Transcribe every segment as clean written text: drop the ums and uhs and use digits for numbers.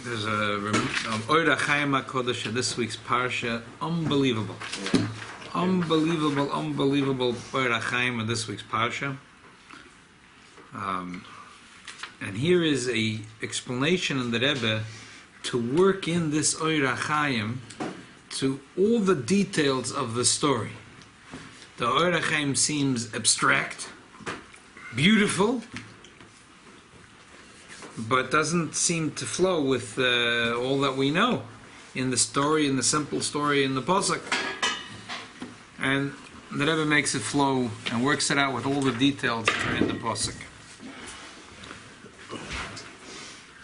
There's a Oira Chaim HaKodesh in this week's parsha. Unbelievable. Yeah. Unbelievable Oira Chaim in this week's parsha. And here is a explanation in the Rebbe to work in this Oira Chaim to all the details of the story. The Oira Chaim seems abstract, beautiful, but doesn't seem to flow with all that we know in the story, in the simple story, in the pasuk. And the Rebbe makes it flow and works it out with all the details that are in the pasuk.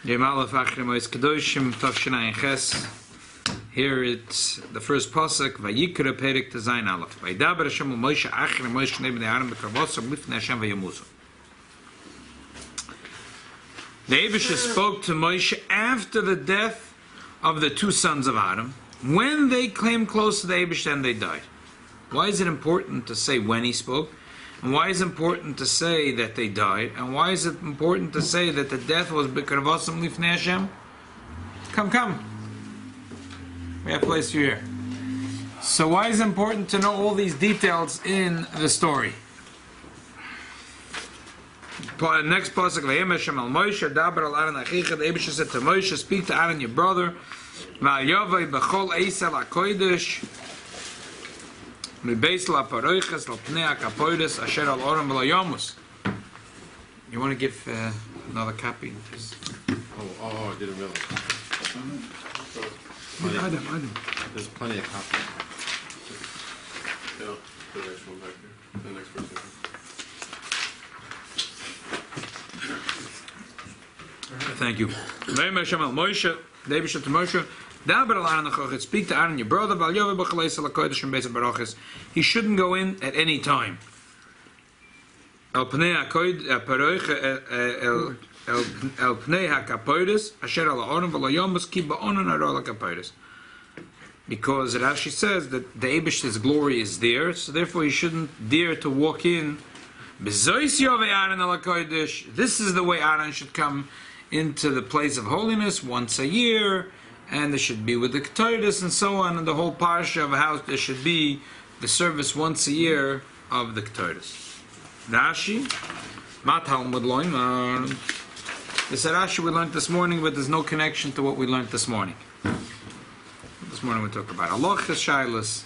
Acharei-Kedoshim Tavshinai Ches. Here it's the first pasuk. Vayikra Perek Tezayin Aleph. Vaydaber Hashem u'Moshe Acharei Moshe Nebnei Aaron b'Karvosam Lifnei Hashem v'Yamuzu. The Eibusha spoke to Moshe after the death of the two sons of Adam, when they came close to the Eibusha and they died. Why is it important to say when he spoke? And why is it important to say that they died? And why is it important to say that the death was b'Karvosam Lifnei Hashem? Come. We have a place for you here. So why is it important to know all these details in the story? Next pasuk, Vayem Hashem al Moshe, Daber al Aaron achicha. The Eibusha said to Moshe, speak to Aaron your brother. Va'yavai b'chol eisel hakodesh, mibeis la parshiyos la pnei hakapodes asher al oram v'lo yomus. You want to give another copy? Oh, I didn't realize. Item. There's plenty of copies. Yeah, the next one back there. The next person. Thank you. Vayem Hashem al Moshe, David said to Moshe, Daber al Aaron achochet, speak to Aaron your brother, Val Yovei b'chol eisel hakodesh and beis haparshiyos. He shouldn't go in at any time. El pnei hakodesh, el pnei hakapodes, asher al oram v'lo yomus ki ba'onon haro hakapodes. Because Rashi says that the Eibusha's glory is there, so therefore he shouldn't dare to walk in. B'zois yovei Aaron al hakodesh. This is the way Aaron should come into the place of holiness once a year, and there should be with the Ketores and so on, and the whole parsha of how there should be the service once a year of the Ketores. Rashi, Matalmud Loimar. This Rashi we learned this morning, but there's no connection to what we learned this morning. This morning we talked about Alochas Shailas,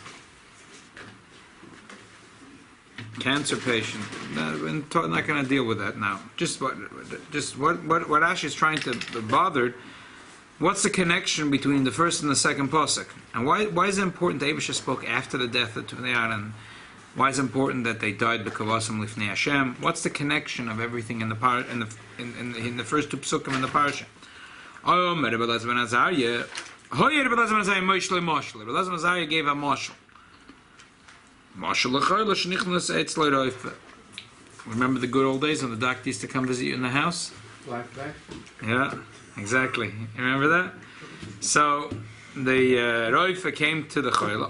cancer patient. We're not going to deal with that now. Just what Rashi is trying to be bothered. What's the connection between the first and the second pasuk? And why is it important that Eibusha spoke after the death of Tuvnei Aaron? Why is it important that they died b'Karvosam Lifnei Hashem? What's the connection of everything in the first two psukim in the parsha? Rabbi Elazar Azariah gave a mashal. Remember the good old days when the doctor used to come visit you in the house? Black. Yeah, exactly. You remember that? So the Roifa came to the Choyle.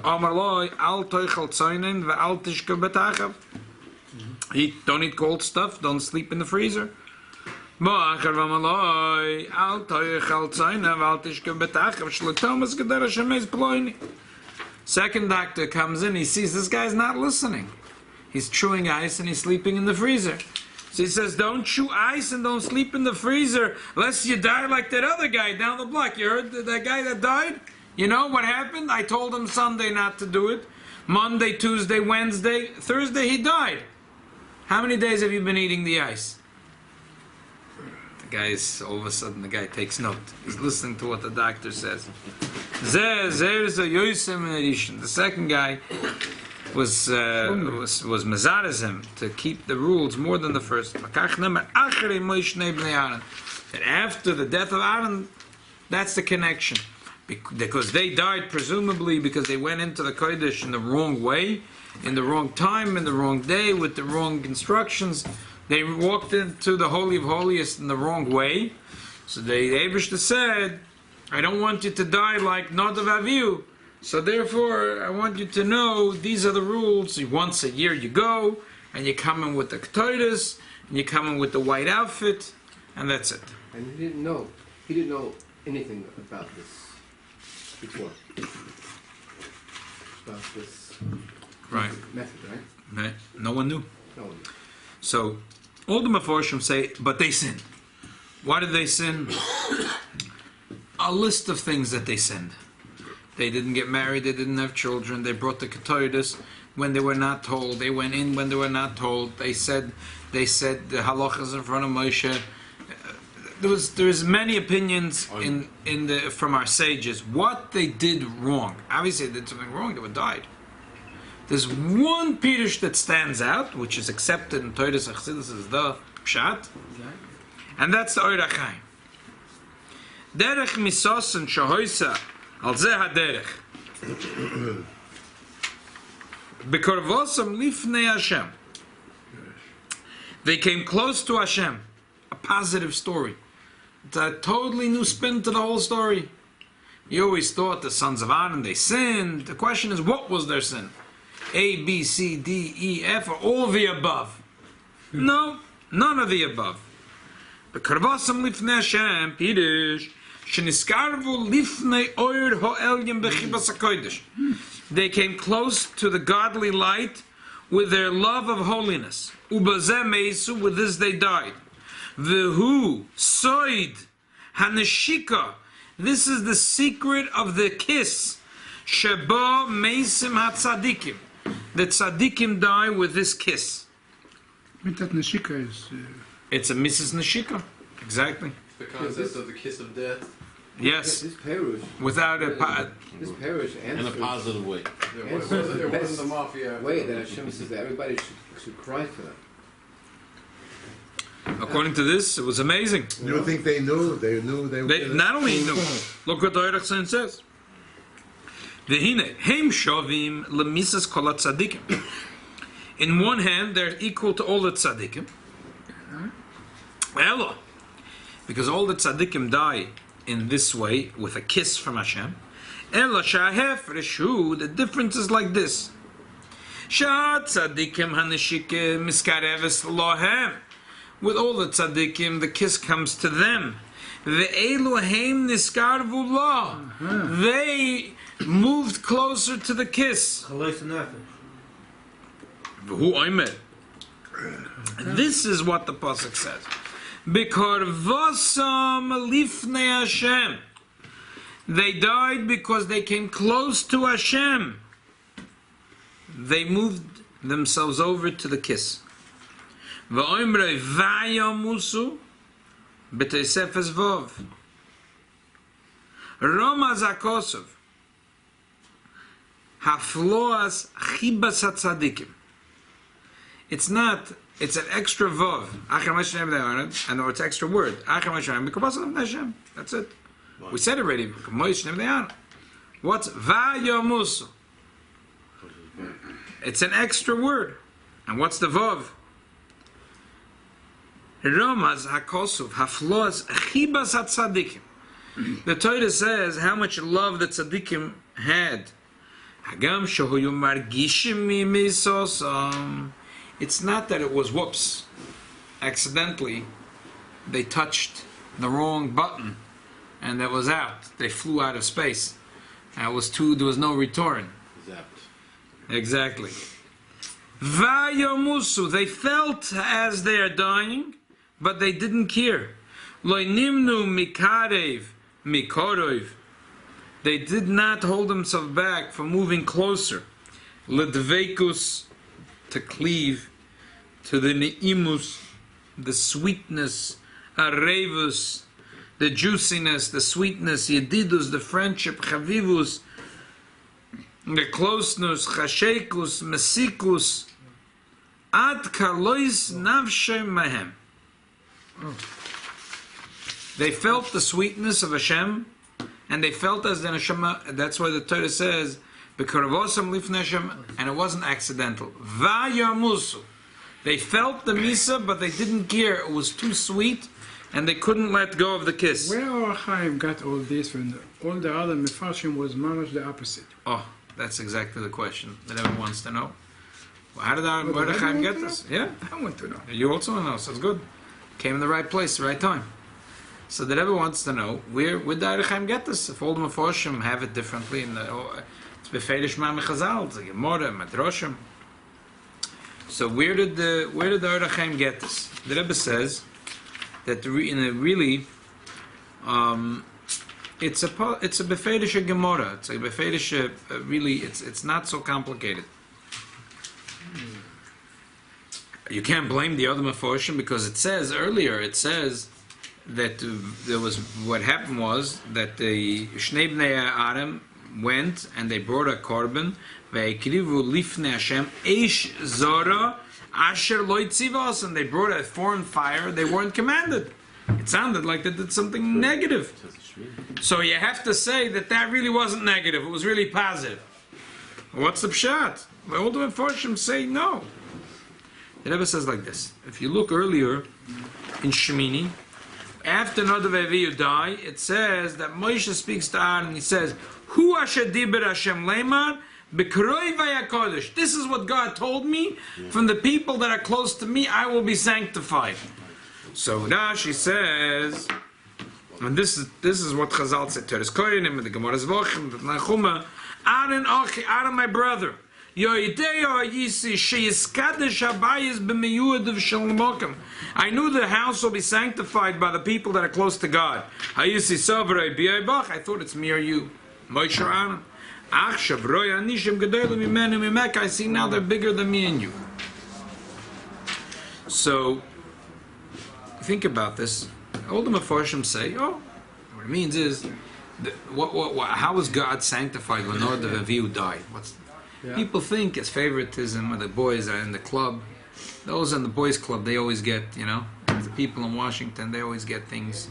Don't eat cold stuff. Don't sleep in the freezer. Second doctor comes in, he sees this guy's not listening. He's chewing ice and he's sleeping in the freezer. So he says, don't chew ice and don't sleep in the freezer, lest you die like that other guy down the block. You heard that guy that died? You know what happened? I told him Sunday not to do it. Monday, Tuesday, Wednesday, Thursday he died. How many days have you been eating the ice? All of a sudden the guy takes note. He's listening to what the doctor says. The second guy was mezarizim to keep the rules more than the first. That after the death of Aaron, that's the connection. Because they died presumably because they went into the Kodesh in the wrong way, in the wrong time, in the wrong day, with the wrong instructions. They walked into the Holy of Holiest in the wrong way. So the Eibusha said, I don't want you to die like Nadav avihu. So therefore, I want you to know these are the rules. Once a year you go, and you come in with the Ketores, and you come in with the white outfit, and that's it. And he didn't know anything about this before. About this Right. method, right? Right. No one knew. No one. So, all the Meforshim say, but they sinned. Why did they sin? A list of things that they sinned. They didn't get married, they didn't have children, they brought the Ketores when they were not told, they went in when they were not told, they said the halachas in front of Moshe. There's many opinions from our sages what they did wrong. Obviously they did something wrong, they would have died. There's one Pirush that stands out, which is accepted in Torah Chassidus as the Pshat, and that's the Ohr HaChaim. Derech misos and shahoisa al zeh haderech. Bekorvosam lifnei Hashem. They came close to Hashem. A positive story. It's a totally new spin to the whole story. You always thought the sons of Aaron, they sinned. The question is, what was their sin? A, B, C, D, E, F, or all of the above? No, none of the above. Bekorvosam lifnei Hashem, Pirush. They came close to the godly light with their love of holiness. With this they died. Vehu soid haneshika. This is the secret of the kiss. Sheba meisim hatzadikim. The tzadikim die with this kiss. That neshika is. It's a Mrs. Neshika. Exactly. The concept of the kiss of death. Yes. This Perush. Without a This Perush In a positive way. It wasn't the mafia. way that Hashem says that everybody should cry for them. According to this, it was amazing. You don't think they knew? They knew they were. They not only knew. Look what the Ohr HaChaim says. V'hine heim shovim lemisas kol tzadikim. In one hand, they're equal to all the tzadikim. Elo, because all the tzadikim die in this way with a kiss from Hashem. Elo shahef reshu. The difference is like this. Shah tzadikim haneshike miskareves lohem. With all the tzaddikim, the kiss comes to them. Ve'eloheim niskarvu lo. They moved closer to the kiss. V'hu oimer. This is what the pasuk says. Bekorvosam lifnei Hashem. They died because they came close to Hashem. They moved themselves over to the kiss. V'oimrei vayamusu b'teisefes vov. Roma zakosov. Hafloas chibas hatzadikim. It's not. It's an extra vov. And it's extra word. That's it. We said it already. What's vayamusu? It's an extra word. And what's the vov? Romaz hakosuf haflos chibas hatzadikim. The Torah says how much love the tzadikim had. Hagam shehoyu margishim misosam. It's not that it was whoops, accidentally. They touched the wrong button, and that was out. They flew out of space. There was no return. Zapped. Exactly. Vayomusu. They felt as they are dying, but they didn't care. Loinimnu mikarev mikorov. They did not hold themselves back from moving closer. Ledvekus, to cleave, to the neimus, the sweetness, arevus, the juiciness, the sweetness, yedidus, the friendship, chavivus, the closeness, chashekus, mesikus, ad kalois navshem mahem. They felt the sweetness of Hashem, and they felt as the neshama. That's why the Torah says, "Bekoravosam lifnei Hashem," and it wasn't accidental. Vayamusu. They felt the misa, but they didn't care. It was too sweet, and they couldn't let go of the kiss. Where our Chaim got all this when all the other Mefarshim was managed the opposite? Oh, that's exactly the question that everyone wants to know. Well, how did our Chaim get this? Yeah, I want to know. you also know, so it's good. Came in the right place, the right time. So the Rebbe wants to know where the Acharei-Kedoshim get this. If all the Meforshim have it differently, it's befeilish ma mechazal, it's a Gemara, Madrashim. So where did the Acharei-Kedoshim get this? The Rebbe says that it's a befeilish Gemara. It's a befeilish really. It's not so complicated. You can't blame the other Meforshim because it says earlier. It says that there was what happened was that the Shnei Bnei Adam went and they brought a korban. Ve'ikrivu lifnei Hashem eish zora asher lo yitzivos, and they brought a foreign fire. They weren't commanded. It sounded like they did something negative. So you have to say that really wasn't negative. It was really positive. What's the pshat? The older Meforshim say no. The Rebbe says like this. If you look earlier in Shemini, after Nadav avihu die, it says that Moshe speaks to Aaron and he says, Hu asher diber Hashem leimar b'kroi vayakodesh. This is what God told me. From the people that are close to me, I will be sanctified. So Rashi says, and this is what Chazal said, Teres Koyanim, and the Gemara's Vochim, the Nachuma, Aaron Achi, Aaron my brother, I knew the house will be sanctified by the people that are close to God. I thought it's me or you. I see now they're bigger than me and you. So, think about this. All the Meforshim say, what it means is, how was God sanctified when Nadav avihu died? People think it's favoritism when the boys are in the club. Those in the boys' club, they always get, the people in Washington, they always get things,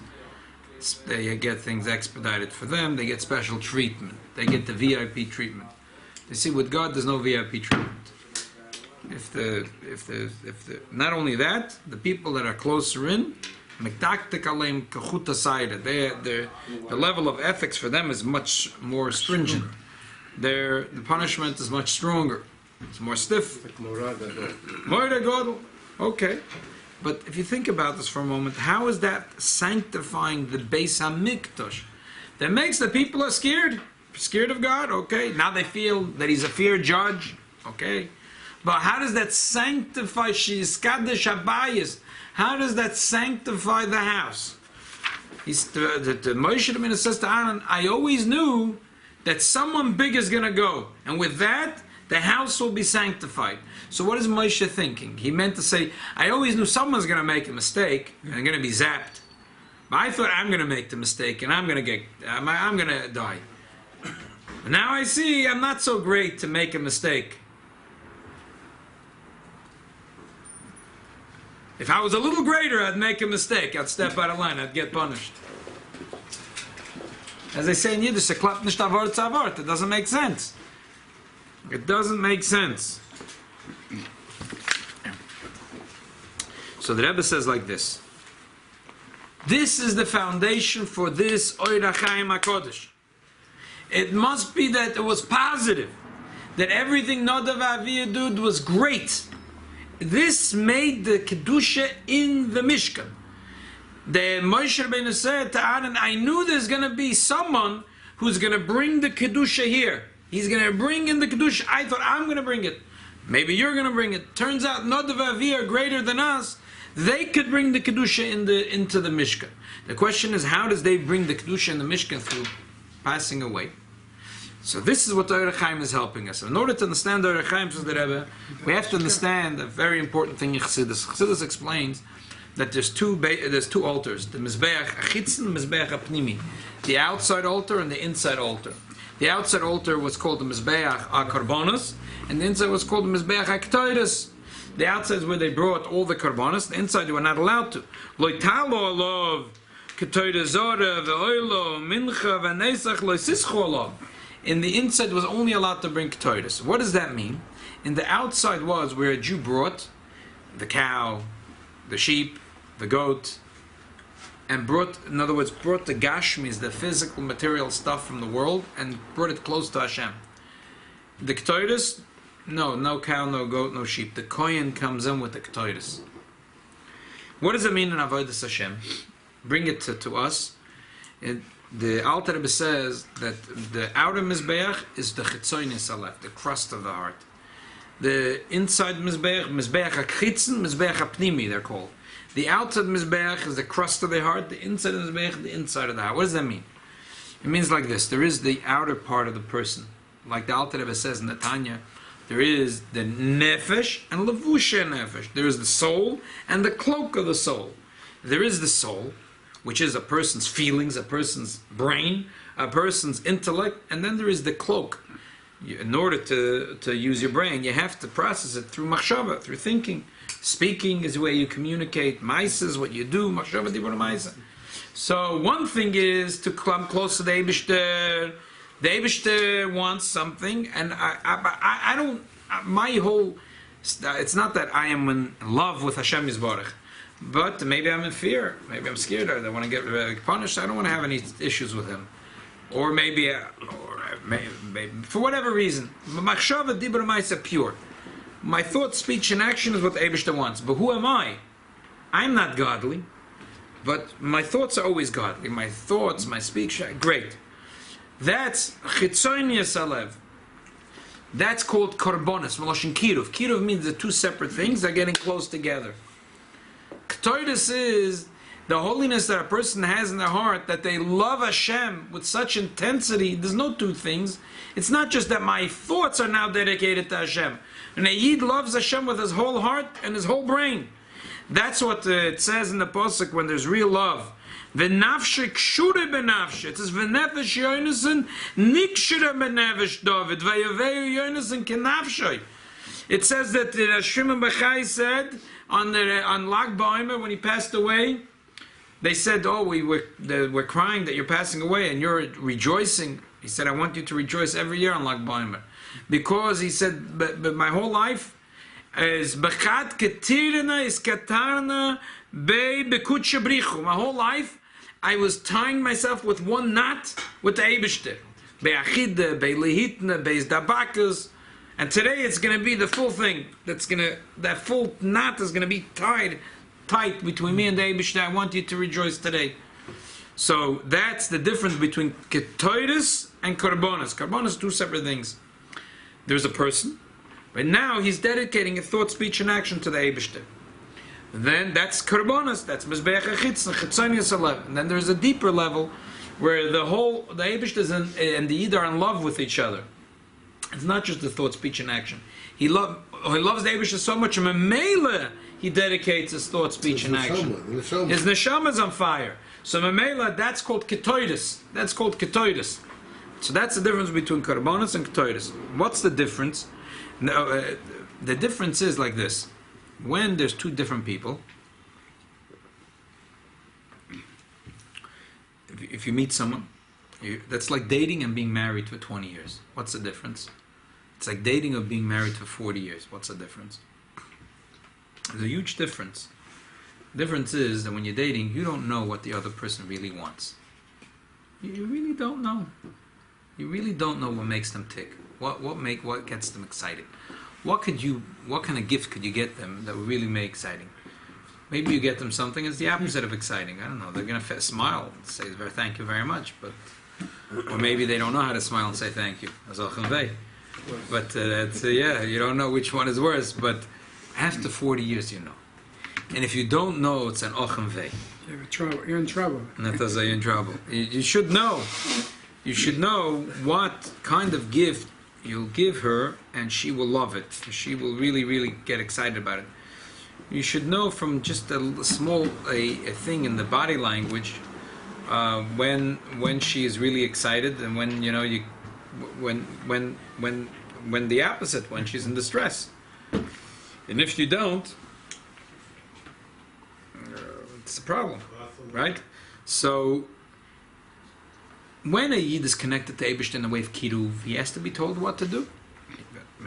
expedited for them. They get special treatment. They get the VIP treatment. You see, with God, there's no VIP treatment. If the not only that, the people that are closer in, the level of ethics for them is much more stringent. The punishment is much stronger. It's more stiff. Okay. But if you think about this for a moment, how is that sanctifying the Beis HaMikdash? That makes the people are scared of God, okay? Now they feel that He's a fair judge, okay? But how does that sanctify Sheiskadesh Habayis? How does that sanctify the house? The Moshe Rabbeinu says to Aaron, I always knew that someone big is going to go. And with that, the house will be sanctified. So what is Moshe thinking? He meant to say, I always knew someone's going to make a mistake and I'm going to be zapped. But I thought I'm going to make the mistake and I'm going to die. But now I see I'm not so great to make a mistake. If I was a little greater, I'd make a mistake. I'd step out of line. I'd get punished. As they say in Yiddish, it doesn't make sense. It doesn't make sense. So the Rebbe says like this. This is the foundation for this Oira Chaim HaKodesh. It must be that it was positive. That everything Nadav avihu did was great. This made the Kedusha in the Mishkan. The Moshe Rabbeinu said to Aaron, I knew there's going to be someone who's going to bring the Kedusha here. He's going to bring in the Kedusha. I thought I'm going to bring it. Maybe you're going to bring it. Turns out Nadav avihu are greater than us. They could bring the Kedusha into the Mishkan. The question is, how does they bring the Kedusha in the Mishkan? Through passing away. So this is what the Acharei-Kedoshim is helping us. In order to understand the Acharei-Kedoshim, says the Rebbe, we have to understand a very important thing in Chassidus. Chassidus explains that there's two altars, the Mizbeach Achitzin and the Mizbeach Apnimi, the outside altar and the inside altar. The outside altar was called the Mizbeach HaKarbonos, and the inside was called the Mizbeach HaKtoides. The outside is where they brought all the Karbonos, the inside they were not allowed to. Loitalo alav Ketoides Zora ve'oilo mincha v'neisach lo sischo alav. In the inside was only allowed to bring Ketoides. What does that mean? In the outside was where a Jew brought the cow, the sheep, the goat, and brought the Gashmis, the physical material stuff from the world, and brought it close to Hashem. The Ketoides, no cow, no goat, no sheep. The Kohen comes in with the Ketoides. What does it mean in Avodas Hashem? bring it to us. The Alter Rebbe says that the outer Mizbeach is the Chitzonis Alef, the crust of the heart. The inside Mizbeach, Mizbeach HaKchitzen, Mizbeach HaPnimi, they're called. The outside Mizbeach is the crust of the heart, the inside of the Mizbeach, the inside of the heart. What does that mean? It means like this. There is the outer part of the person. Like the Alter Rebbe says in the Tanya, there is the Nefesh and Levusha Nefesh. There is the soul and the cloak of the soul. There is the soul, which is a person's feelings, a person's brain, a person's intellect, and then there is the cloak. In order to use your brain, you have to process it through machshava, through thinking. Speaking is the way you communicate. Maisa is what you do. Machshava dibur maisa. So one thing is to come close to the Eibishter. The Eibishter wants something, and I don't. My whole. It's not that I am in love with Hashem Yisborach, but maybe I'm in fear. Maybe I'm scared. I want to get punished. I don't want to have any issues with him, or maybe for whatever reason. Machshava dibur maisa pure. My thought, speech, and action is what the Eibishter wants. But who am I? I'm not godly, but my thoughts are always godly. My thoughts, my speech, great. That's chitzonius alev. That's called korbonis, meloshin kiruv. Kiruv means the two separate things. They're getting close together. Ketoidus is the holiness that a person has in their heart, that they love Hashem with such intensity. There's no two things. It's not just that my thoughts are now dedicated to Hashem. And a Yid loves Hashem with his whole heart and his whole brain. That's what it says in the Pasuk when there's real love. V'nafshe kshure b'nafshe. It says v'nefesh yoynesen nikshire b'nefesh David v'yaveyu yoynesen kenafshe. It says that Shimon Bachai said on Lag BaOmer when he passed away, they said, "Oh, we're crying that you're passing away and you're rejoicing." He said, "I want you to rejoice every year on Lag BaOmer, because he said, but my whole life is bechat ketirna is katarna be bekut shabrichu. My whole life, I was tying myself with one knot with the Eibishter, be'achide, be'lehitna, be'izdabakas." And today it's going to be the full thing. That full knot is going to be tight between me and the Eibishter. I want you to rejoice today. So that's the difference between ketoidus and korbonos. Korbonos, two separate things. There's a person, but now he's dedicating a thought, speech, and action to the Eibishter. Then that's korbonos. That's mizbeach achitzen, chitzonius alev. And then there's a deeper level where the Eibishter and the Yid are in love with each other. It's not just the thought, speech, and action. He loves the Eibishter so much, and Memela, he dedicates his thought, speech, and action. His neshama is on fire. So Memela, that's called ketoidus. That's called ketoidus. So that's the difference between korbonos and ketoidus. What's the difference? No, the difference is like this. When there's two different people, if you meet someone, that's like dating and being married for 20 years. What's the difference? It's like dating or being married for 40 years. What's the difference? There's a huge difference. The difference is that when you're dating, you don't know what the other person really wants. You really don't know. You really don't know what makes them tick. What gets them excited. What kind of gift could you get them that would really make exciting? Maybe you get them something that's the opposite of exciting. I don't know. They're going to smile and say thank you very much, or maybe they don't know how to smile and say thank you. But you don't know which one is worse. But after 40 years, you know. And if you don't know, it's an ochem vei. You're in trouble. You're in trouble. You should know. You should know what kind of gift you'll give her, and she will love it. She will really, really get excited about it. You should know from just a small a thing in the body language when she is really excited, and when when the opposite, when she's in distress. And if you don't, it's a problem, right? So when a Yid is connected to Eibishter in the way of Kiruv, he has to be told what to do.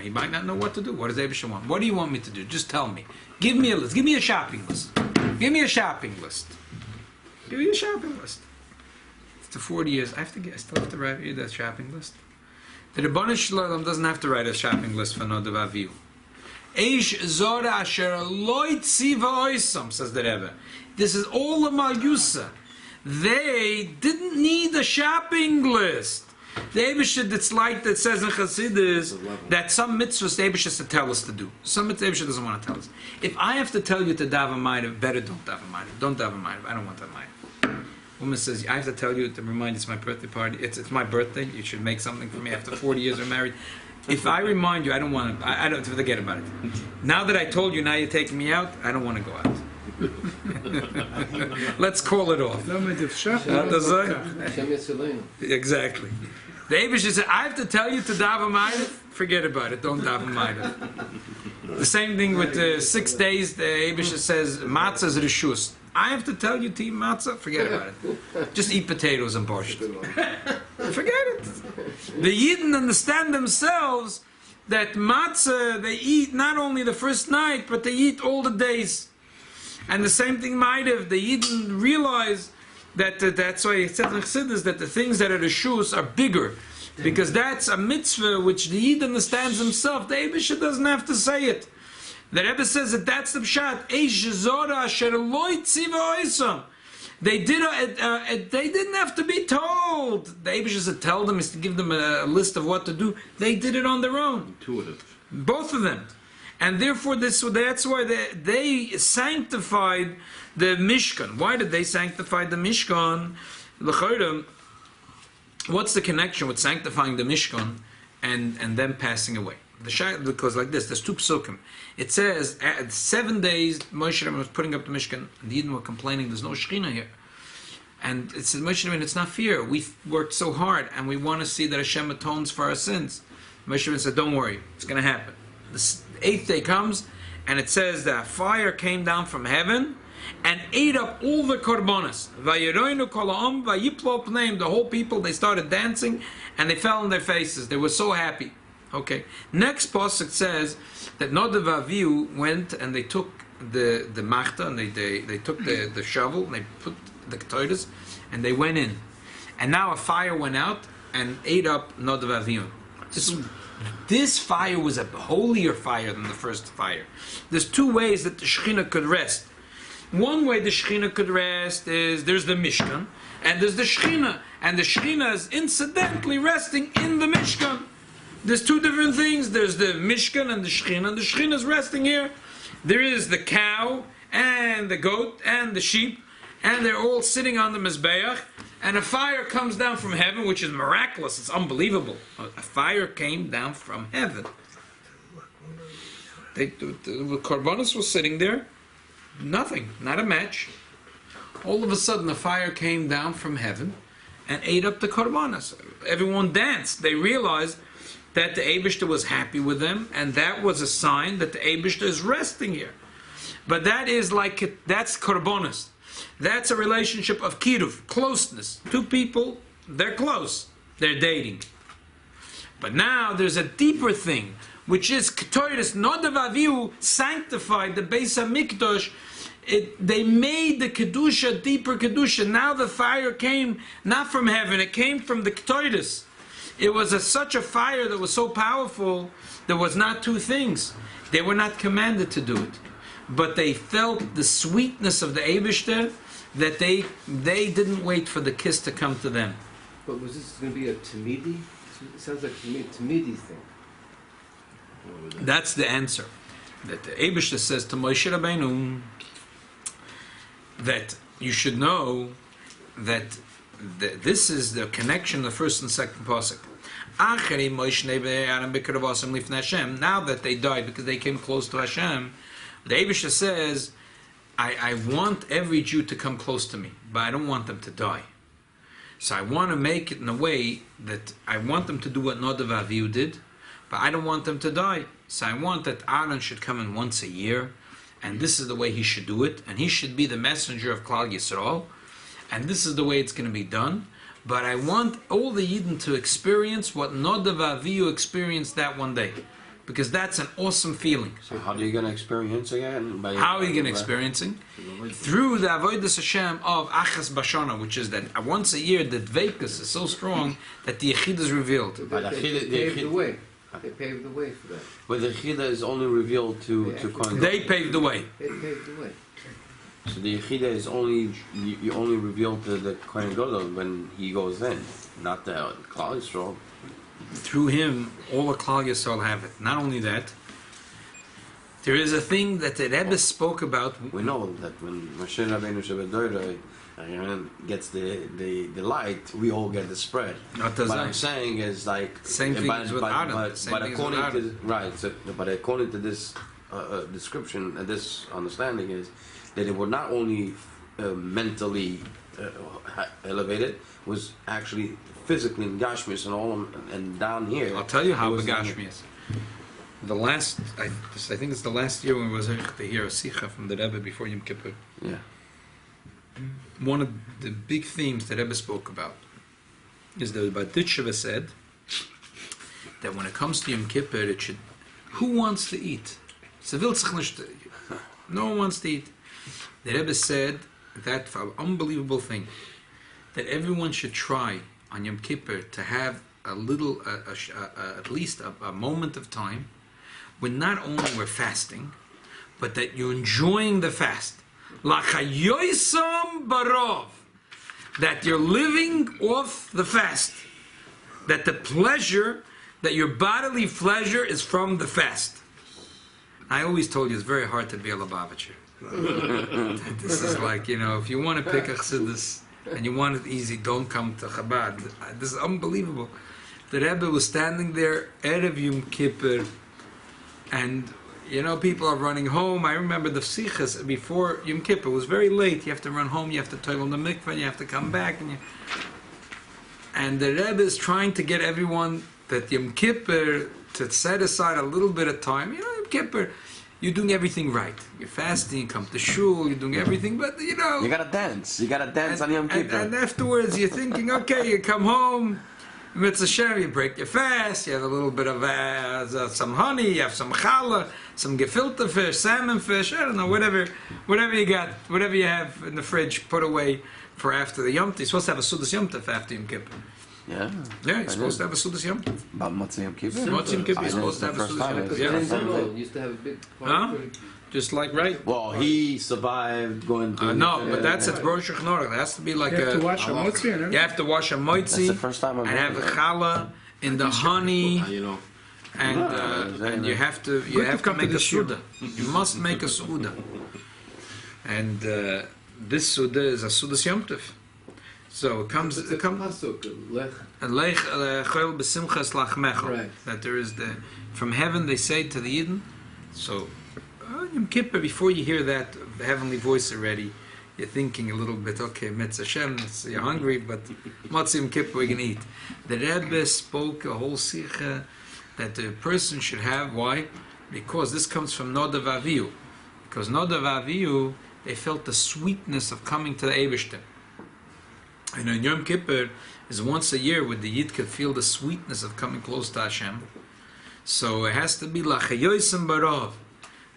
He might not know what to do. What does Eibishter want? What do you want me to do? Just tell me. Give me a list. Give me a shopping list. Give me a shopping list. Give me a shopping list. After 40 years, I still have to write you that shopping list. The Rebbeinu Shalom doesn't have to write a shopping list for Nadav avihu. Eish zora asher loy tziva oisam, says the Rebbe. This is all the Malyusa. They didn't need a shopping list. The Eibishter, that's like that says in Chassidus that some mitzvahs the Eibishter to tell us to do. Some mitzvahs the Eibishter doesn't want to tell us. If I have to tell you to daven ma'ariv, better don't daven ma'ariv. Don't daven ma'ariv. I don't want that ma'ariv. Woman says, I have to tell you to remind you it's my birthday party. It's my birthday. You should make something for me after 40 years of married. If I remind you, I don't want to. I don't forget about it. Now that I told you, now you're taking me out. I don't want to go out. Let's call it off. Exactly. The Eibush said, I have to tell you to daven ma'ariv. Forget about it. Don't daven ma'ariv. The same thing with the 6 days. The Eibush says matzah is rishus. I have to tell you to eat matzah. Forget about it. Just eat potatoes and borscht. Forget it. The Yidden understand themselves that matzah they eat not only the first night, but they eat all the days. And the same thing might have, the Yidden realize that that's why it says in Chassidus that the things that are the shus are bigger. Because that's a mitzvah which the Yid understands himself. The Eibusher doesn't have to say it. The Rebbe says that that's the pshat. They didn't have to be told. The Eibusher said tell them is to give them a list of what to do. They did it on their own. Intuitive. Both of them. And therefore, that's why they sanctified the Mishkan. Why did they sanctify the Mishkan? What's the connection with sanctifying the Mishkan and them passing away? Because like this, there's two psukim. It says, at 7 days, Moshe Rabbeinu was putting up the Mishkan, and the Yidden were complaining, there's no Shekhinah here. And it says, Moshe Rabbeinu, it's not fair. We've worked so hard, and we want to see that Hashem atones for our sins. Moshe Rabbeinu said, don't worry, it's going to happen. The 8th day comes, and it says that fire came down from heaven and ate up all the korbanos. The whole people, they started dancing, and they fell on their faces. They were so happy. Okay. Next pasuk says that Nadav avihu went and they took the machta and they took the shovel and they put the ketores and they went in, and now a fire went out and ate up Nadav avihu. This fire was a holier fire than the first fire. There's two ways that the Shekhinah could rest. One way the Shekhinah could rest is there's the Mishkan and there's the Shekhinah, and the Shekhinah is incidentally resting in the Mishkan. There's two different things. There's the Mishkan and the Shekhinah. The Shekhinah is resting here. There is the cow and the goat and the sheep, and they're all sitting on the Mizbeach, and a fire comes down from heaven, which is miraculous. It's unbelievable. A fire came down from heaven. The Korbanos was sitting there, nothing, not a match. All of a sudden, a fire came down from heaven and ate up the Korbanos. Everyone danced. They realized that the Eibishter was happy with them, and that was a sign that the Eibishter is resting here. But that is that's Korbanos. That's a relationship of kiruv, closeness. Two people, they're close, they're dating. But now there's a deeper thing, which is Ketores Nadav avihu sanctified the Beis HaMikdash. They made the Kedusha deeper Kedusha. Now the fire came not from heaven, it came from the Ketores. It was such a fire that was so powerful, there was not two things. They were not commanded to do it. But they felt the sweetness of the Eibishter, that they didn't wait for the kiss to come to them. But was this going to be a Tamidi? It sounds like to me a Tamidi thing. That's the answer. That the Eibishter says to Moshe Rabbeinu that you should know that this is the connection of the first and second pasuk. Now that they died because they came close to Hashem, the Eibishter says, I want every Jew to come close to me, but I don't want them to die. So I want to make it in a way that I want them to do what Nadav avihu did, but I don't want them to die. So I want that Aaron should come in once a year, and this is the way he should do it, and he should be the messenger of Klal Yisrael, and this is the way it's going to be done. But I want all the Yidden to experience what Nadav avihu experienced that one day, because that's an awesome feeling. So how are you going to experience again? How are you going to experience it? Through the avodas Hashem of Achas Bashana, which is that once a year the Dveikus is so strong that the Yechid is revealed. They paved the way. They paved the way for that. But the Yechida is only revealed to Kohen. They paved the way. They paved the way. So the Yechida is only, you only reveal to the Kohen Gadol when he goes in, not the Klal Yisrael. Through him, all the Klal Yisrael have it. Not only that, there is a thing that the Rebbe spoke about. We know that when Moshe Rabbeinu Shebedorah gets the light, we all get the spread. Not does What that. I'm saying is like Same thing as with Adam. Same but thing as according with to Adam. right, so, but according to this description and this understanding is that it was not only mentally elevated, was actually physically in Gashmis and all, and down here. I'll tell you how it was Begashmi is. The last, I think it's the last year when we was to hear a sicha from the Rebbe before Yom Kippur. Yeah. One of the big themes that Rebbe spoke about is that Baditsheva said that when it comes to Yom Kippur, it should. Who wants to eat? No one wants to eat. The Rebbe said that unbelievable thing that everyone should try on Yom Kippur to have a little, at least a moment of time when not only we're fasting, but that you're enjoying the fast. Lachayoisam barov, that you're living off the fast. That the pleasure, that your bodily pleasure is from the fast. I always told you it's very hard to be a Lubavitcher. This is like, if you want to pick a chassidus and you want it easy, don't come to Chabad. This is unbelievable. The Rebbe was standing there, Erev Yom Kippur, and people are running home. I remember the sichos before Yom Kippur. It was very late. You have to run home, you have to toil on the mikveh, you have to come back. And the Rebbe is trying to get everyone that Yom Kippur to set aside a little bit of time. Yom Kippur, you're doing everything right. You're fasting, you come to shul, you're doing everything, but You gotta dance. You gotta dance on Yom Kippur. and afterwards you're thinking, okay, you come home, Mitzvah Shem, you break your fast, you have a little bit of some honey, you have some challah, some gefilte fish, salmon fish, I don't know, whatever you got, whatever you have in the fridge, put away for after the Yom Tov. You're supposed to have a Sudas Yom Tov after Yom Kippur. Yeah. Yeah, you're supposed to have a Sudas Yom Tov. But Matzah Yom Kippur? Matzah Yom Kippur, you're I know supposed to have a it's the Sudas Yom first Tov. time. Yeah. You used to have a big Huh? Just like, right? Well, he survived going to... No, but that's at Rosh Hashanah. It has to be like You have to a... wash a motzi and everything. You have to wash a That's the moitzi first time I've and have a heard of challah in the honey, and you have to come to make a the shiur. suda. You must make a suda, and this suda is a sudas yom tov. So it comes pasuk, lech. lech chol b'simchas lachmecha. Right. That there is from heaven they say to the Yidden. So Yom Kippur, before you hear that heavenly voice already, you're thinking a little bit, okay, Mitzvah Shem, you're hungry, but Matzah Yom Kippur we can eat. The Rebbe spoke a whole sicha that the person should have. Why? Because this comes from Nadav avihu. Because Nadav avihu, they felt the sweetness of coming to the Eibishter. And in Yom Kippur is once a year where the Yid could feel the sweetness of coming close to Hashem. So it has to be Lachayoisam barov,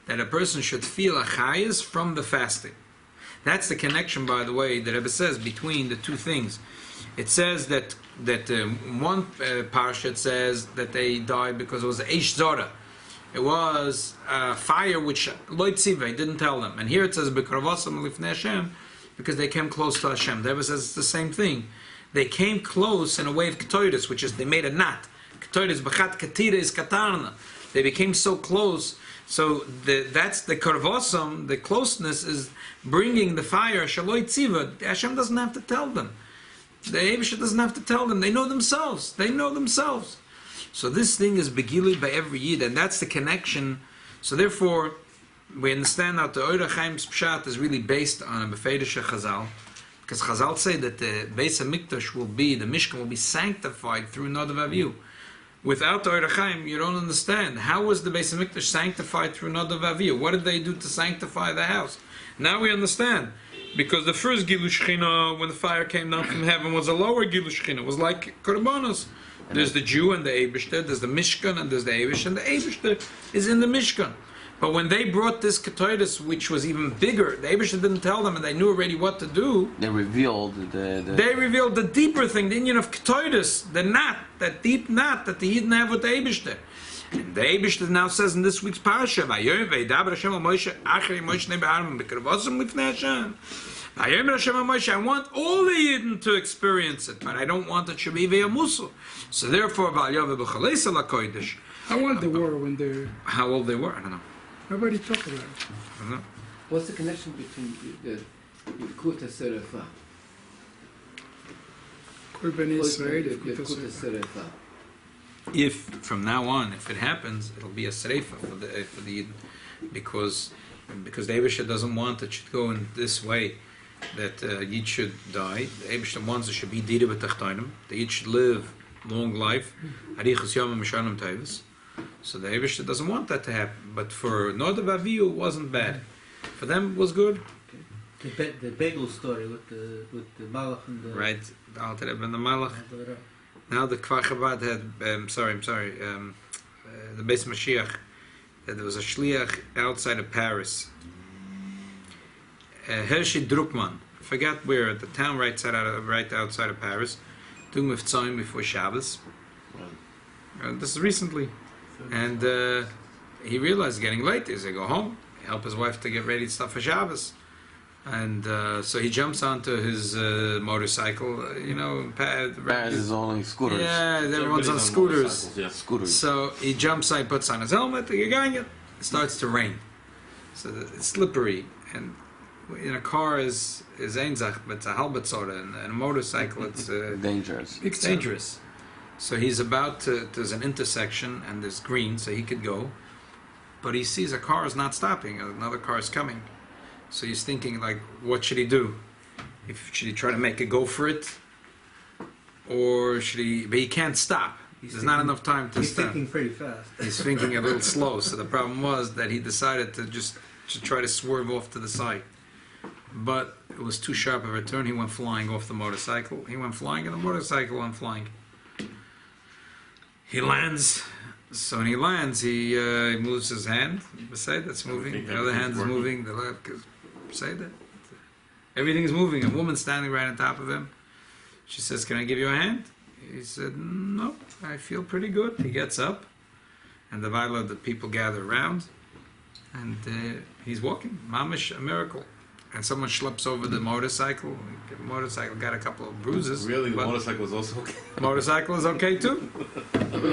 that a person should feel achayis from the fasting. That's the connection, by the way, that Rebbe says between the two things. It says that one parsha it says that they died because it was Eish Zora. It was fire which Lo Tzivei didn't tell them. And here it says B'kravosam Lifnei Hashem, because they came close to Hashem. The Rebbe says it's the same thing. They came close in a way of Ketoides, which is they made a knot. Ketoides B'chat Katira is Katarna. They became so close. So that's the karvosam, the closeness is bringing the fire. Shaloi tziva. Hashem doesn't have to tell them. The Eibusha doesn't have to tell them. They know themselves. They know themselves. So this thing is begili by every Yid, and that's the connection. So therefore, we understand that the Oira Chaim's Pshat is really based on a Befedisha Chazal, because Chazal say that the Beis HaMikdash will be, the Mishkan will be sanctified through Nadav avihu. Without the Oira Chaim, you don't understand. How was the Beis HaMikdash sanctified through Nadav avihu? What did they do to sanctify the house? Now we understand. Because the first Gilu Shechina, when the fire came down from heaven, was a lower Gilu Shechina. It was like Korbanos. There's the Jew and the Eibishter, there's the Mishkan and there's the Eibish, and the Eibishter is in the Mishkan. But when they brought this Ketoides, which was even bigger, the Eibishter didn't tell them, and they knew already what to do. They revealed They revealed the deeper thing, the union of Ketoides, the knot, that deep knot that the Yidden have with the Eibishter. And the Eibishter now says in this week's parasha, "Vayomer veidaber Hashem al Moshe achari Moshe nebe'arim b'kravosim lifnei Hashem." Vayomer Hashem al Moshe, I want all the Yidden to experience it, but I don't want it to be ve'amusu. So therefore, v'alyav b'chaleis ala kodesh. How old they were when they... How old they were? I don't know. Nobody talked about it. I don't know. What's the connection between the lekuti serefa? Kol Bnei Israel, Lekuti lekuti serefa. If from now on, if it happens, it'll be a sreifa for the Yidden, because the Eibishter doesn't want it should go in this way, that Yid should die. The Eibishter wants it should be dira b'tachtonim. The Yid should live long life. Arichas yomim mishanim tevis. So the Eibishter doesn't want that to happen. But for Nadav avihu, it wasn't bad. For them, it was good. The bagel story with the Malach and the... Right, the Alter Rebbe and the Malach. Now the Kfar Chabad had, the Beis Mashiach, there was a shliach outside of Paris. Hershey Druckmann, I forgot where, the town right outside of Paris, doing Mivtzoim before Shabbos. This is recently. And he realized getting late. He said, go home, help his wife to get ready stuff for Shabbos. And so he jumps onto his motorcycle, Paris is only scooters. Yeah, everyone's on scooters. Yeah, scooters. So he jumps on, puts on his helmet, it starts to rain. So it's slippery. And in a car is einzach, but it's a halbet soda, and a motorcycle, it's Dangerous. it's dangerous. So he's about to, there's an intersection, and there's green, so he could go. But he sees a car is not stopping, another car is coming. So he's thinking, like, what should he do? Should he try to make a go for it? Or should he... But he can't stop. There's not enough time to He's stop. thinking pretty fast. He's thinking a little slow. So the problem was that he decided to try to swerve off to the side. But it was too sharp of a turn. He went flying off the motorcycle. He went flying, and the motorcycle went flying. He lands... So when he lands, he moves his hand. Beside that's moving. The other hand is moving. The left. Beside that, everything is moving. A woman standing right on top of him. She says, "Can I give you a hand?" He said, "No, I feel pretty good." He gets up, and the people gather around, and he's walking. Mamish, a miracle. And someone schleps over the motorcycle. The motorcycle got a couple of bruises. Really, the motorcycle was also okay. Motorcycle is okay too.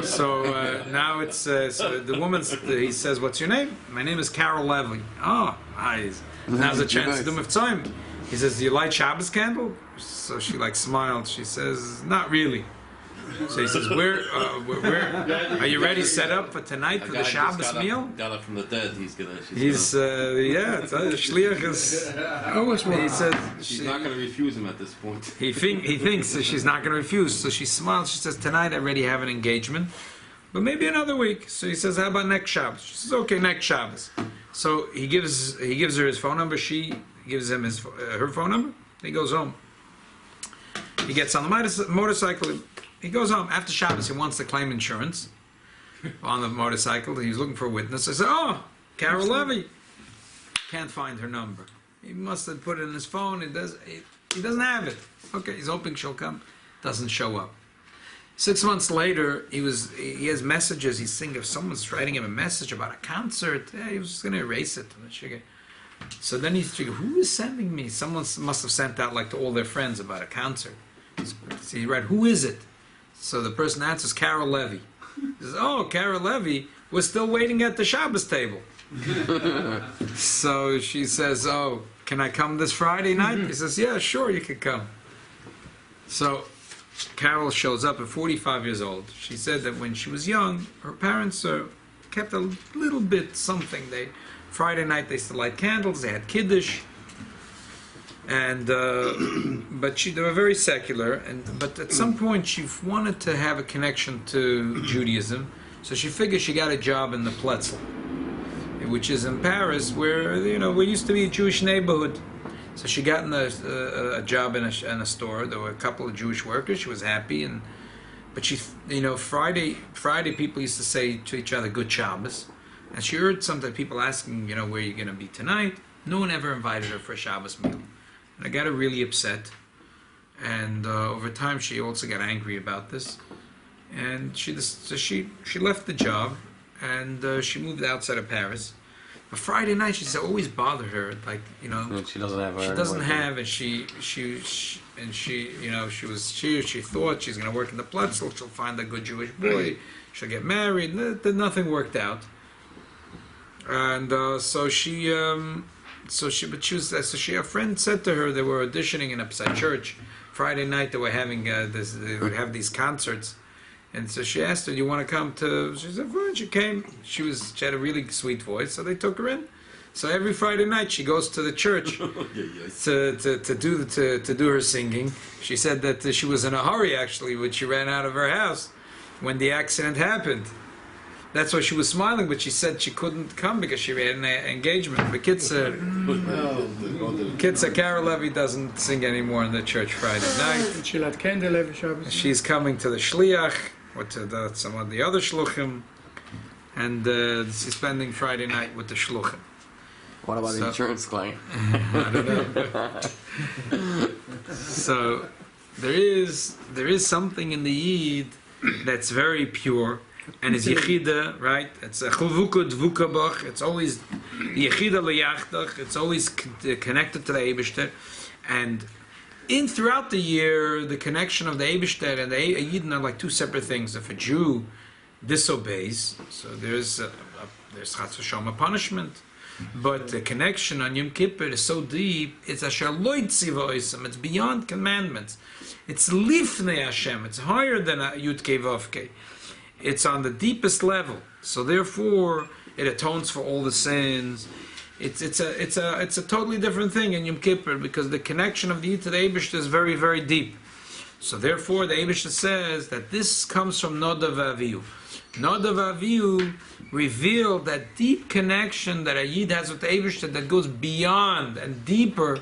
So now it's so the woman. He says, "What's your name?" "My name is Carol Levy." "Oh, nice." Now's a chance to do mivtzoim. He says, "Do you light Shabbos candle?" So she smiled. She says, "Not really." So he says, "Where are you ready? Set up for tonight for the Shabbos meal?" Got up from the dead. He's shliach is. He said she's not going to refuse him at this point. He thinks that she's not going to refuse. So she smiles. She says, "Tonight I already have an engagement, but maybe another week." So he says, "How about next Shabbos?" She says, "Okay, next Shabbos." So he gives her his phone number. She gives him her phone number. He goes home. He gets on the motorcycle. He goes home after Shabbos. He wants to claim insurance on the motorcycle. He's looking for a witness. I said, "Oh, Carol Levy." Can't find her number. He must have put it in his phone. He doesn't have it. Okay, he's hoping she'll come. Doesn't show up. 6 months later, he has messages. He's thinking if someone's writing him a message about a concert, he was just going to erase it. So then he's thinking, who is sending me? Someone must have sent out to all their friends about a concert. So he read, who is it? So the person answers, Carol Levy. He says, "Oh, Carol Levy, we're still waiting at the Shabbos table." So she says, "Oh, can I come this Friday night?" He says, "Yeah, sure, you can come." So Carol shows up at 45 years old. She said that when she was young, her parents kept a little bit something. Friday night they still light candles. They had kiddush. And but they were very secular, but at some point she wanted to have a connection to Judaism, so she figured she got a job in the Pletzel, which is in Paris, where we used to be a Jewish neighborhood. So she got a job in a store. There were a couple of Jewish workers. She was happy, but she Friday people used to say to each other "Good Shabbos," and she heard sometimes people asking where you're going to be tonight. No one ever invited her for a Shabbos meal. I got her really upset, and over time she also got angry about this, and she left the job, and she moved outside of Paris. But Friday night, she said, always bothered her, like, you know, And she doesn't have. she doesn't have, and she you know, she thought she's going to work in the Platzel, she'll find a good Jewish boy, she'll get married. Nothing worked out, and so her friend said to her, they were auditioning in a church Friday night. They were having they would have these concerts, and so she asked her, "Do you want to come to?" She said, "Fine." She came. She had a really sweet voice, so they took her in. So every Friday night she goes to the church to do her singing. She said that she was in a hurry actually when she ran out of her house when the accident happened. That's why she was smiling, but she said she couldn't come because she had an engagement. But Carol Levy doesn't sing anymore in the church Friday night. And she'll attend the Levi Shabbos. She's coming to the Shliach or to some of the other Shluchim, and she's spending Friday night with the Shluchim. What about the insurance client? I don't know. So there is something in the Yid that's very pure, and it's Yechida, right? It's a Chuvukah Dvukabach. It's always Yechida Leyachtach. It's always connected to the Eibishter, and throughout the year, the connection of the Eibishter and the Yidden are like two separate things. If a Jew disobeys, so there's Chatz V'Shalom, a punishment. But the connection on Yom Kippur is so deep, it's Asher Lo Tziva Oisam, it's beyond commandments. It's Lifnei Hashem, it's higher than Yud Kei Vav Kei. It's on the deepest level. So therefore, it atones for all the sins. It's a totally different thing in Yom Kippur because the connection of the Yid to the Eibishter is very, very deep. So therefore, the Eibishter says that this comes from Nadav avihu. Nadav avihu revealed that deep connection that a Yid has with the Eibishter that goes beyond and deeper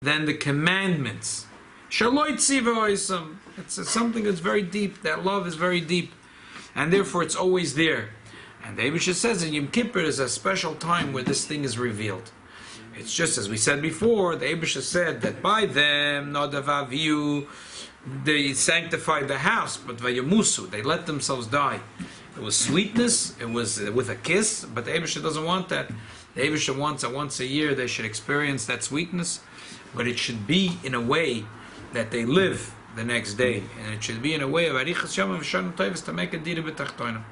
than the commandments. Shaloi tziva oisam. It's something that's very deep. That love is very deep, and therefore it's always there. And the Eibishter says in Yom Kippur is a special time where this thing is revealed. It's just as we said before. The Eibishter said that by them Nadav avihu, they sanctified the house, but vayamusu, they let themselves die. It was sweetness, it was with a kiss, but the Eibishter doesn't want that. The Eibishter wants that once a year they should experience that sweetness, but it should be in a way that they live the next day, and it should be in a way of arichas yom v'shanim tovos to make a dira b'tachtonim.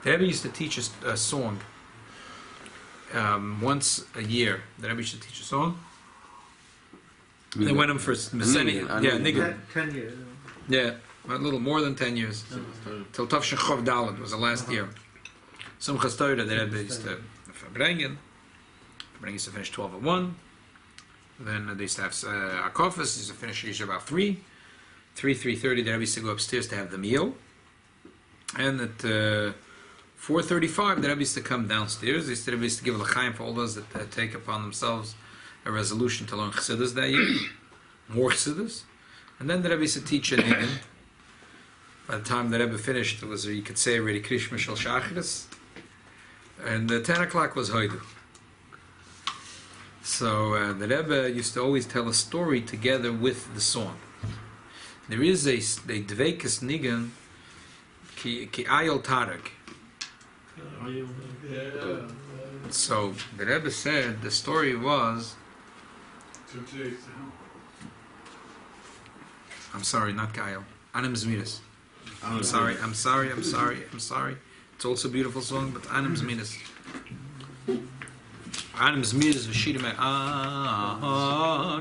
The Rebbe used to teach a song once a year. The Rebbe used to teach a song. They went him for Niggun. 10 years. Yeah, a little more than 10 years. Till Tavshin Chov Dalet was the last year. Some Chastoida the Rebbe used to bringen. He used to finish 12 at 1. Then they used to have Akofis, used to finish usually about 3. 3:30 the Rebbe used to go upstairs to have the meal. And at 4:35 the Rebbe used to come downstairs. The Rebbe used to give l'chaim for all those that take upon themselves a resolution to learn Chassidus that year, more Chassidus, and then the Rebbe used to teach a Niggun. By the time the Rebbe finished, it was, you could say, already Krishma Shel Shacharis, and 10 o'clock was Hoidu. So the Rebbe used to always tell a story together with the song. There is a Dveikus Niggun, Ki Ayol Tarek. So the Rebbe said the story was. I'm sorry, not Kyle. Anim Zmiris. I'm sorry. It's also a beautiful song, but Anim Zmiris. Anim Zmiris v'shirim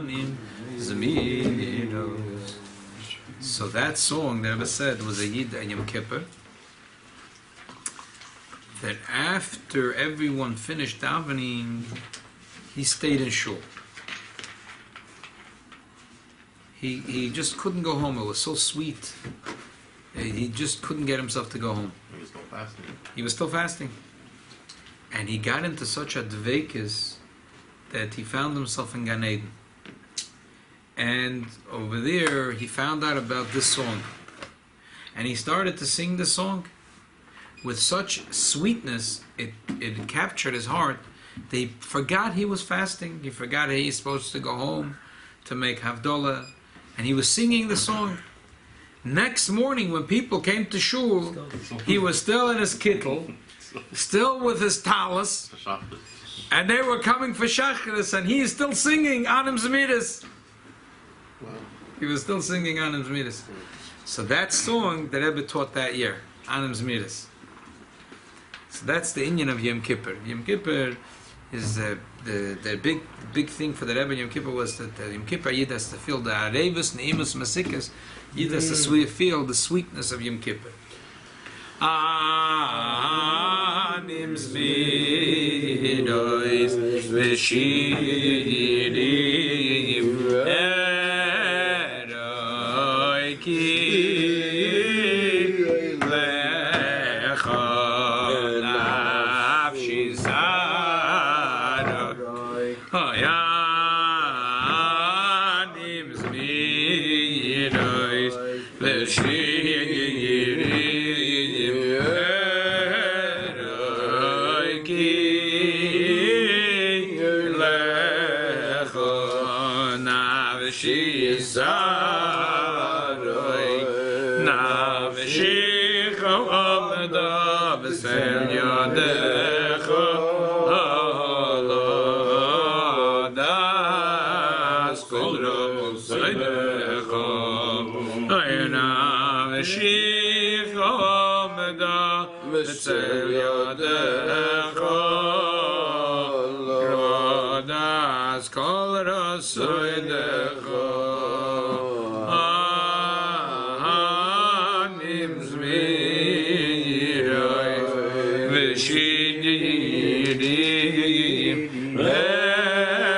Anim Zmiris. So that song, the Rebbe said, was a Yid and Yom Kippur. That after everyone finished davening, he stayed in shul. He just couldn't go home. It was so sweet. He just couldn't get himself to go home. He was still fasting. He was still fasting. And he got into such a dveikis that he found himself in Gan Eden. And over there, he found out about this song. And he started to sing the song with such sweetness, it captured his heart. He forgot he was fasting. He forgot he's supposed to go home to make Havdalah. And he was singing the song. Next morning, when people came to shul, he was still in his kittel, still with his talis, and they were coming for Shacharis, and he is still singing Anim Zmiris. He was still singing Anim Zmiris. So that song the Rebbe taught that year, Anim Zmiris. So that's the Inyan of Yom Kippur. Yom Kippur is the big thing for the Rebbe in Yom Kippur was that Yom Kippur Yid has to feel the Arevus, Neimus, Masikas. Yid has to feel the sweetness of Yom Kippur. Anim Zmiris v'shirim eroiki lecha nafshi zaroi Anim Zmiris v'shirim eroiki lecha nafshi zaroi nafshicha amda v'sel yadecha das kol rab zaydecha nafshicha amda v'sel yadecha das kol rab zaydecha Anim Zmiris v'shirim eroiki lecha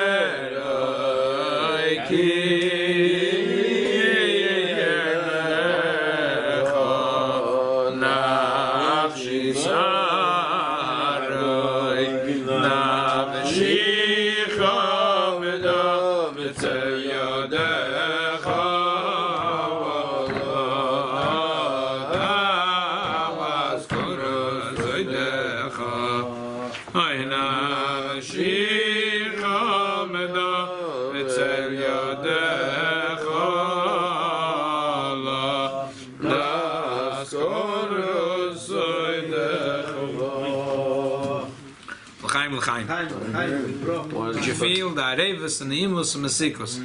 nafshi zaroi nafshicha amda v'sel yadecha L'chaim. Did you feel the Arevus and the Imus and the sichos?